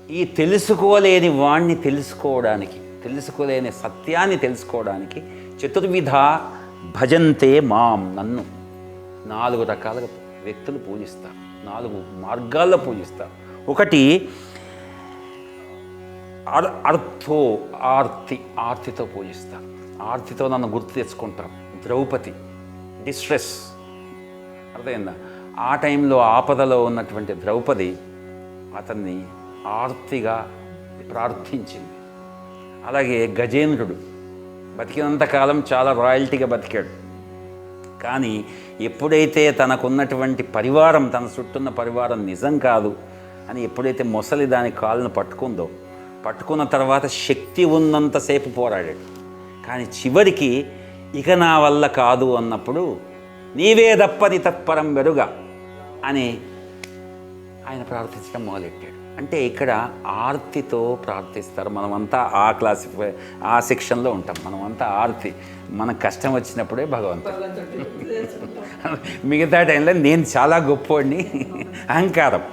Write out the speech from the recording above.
ఈ తెలుసుకోలేని వాణ్ణి తెలుసుకోవడానికి, తెలుసుకోలేని సత్యాన్ని తెలుసుకోవడానికి చతుర్విధ భజంతే మాం, నన్ను 4 రకాలుగా వ్యక్తులు పూజిస్తారు, 4 మార్గాల్లో పూజిస్తారు. ఒకటి అర్థో, ఆర్తితో పూజిస్తారు. ఆర్తితో నన్ను గుర్తు తెచ్చుకుంటారు. ద్రౌపది డిస్ట్రెస్, అర్థమైందా? ఆ టైంలో ఆపదలో ఉన్నటువంటి ద్రౌపది అతన్ని ఆర్తిగా ప్రార్థించింది. అలాగే గజేంద్రుడు బతికినంతకాలం చాలా రాయల్టీగా బతికాడు. కానీ ఎప్పుడైతే తనకున్నటువంటి పరివారం, తన చుట్టూన్న పరివారం నిజం కాదు అని ఎప్పుడైతే మొసలి దాని కాళ్ళను పట్టుకున్న తర్వాత శక్తి ఉన్నంతసేపు పోరాడాడు. కానీ చివరికి ఇక నా వల్ల కాదు అన్నప్పుడు నీవే దప్పని తత్పరం వెరుగా అని ఆయన ప్రార్థించడం మొదలెట్టాడు. అంటే ఇక్కడ ఆర్తితో ప్రార్థిస్తారు. మనమంతా ఆ సెక్షన్లో ఉంటాం. మనమంతా ఆర్తి, మనకు కష్టం వచ్చినప్పుడే భగవంతుడు. మిగతా టైంలో నేను చాలా గొప్పోడిని, అహంకారం.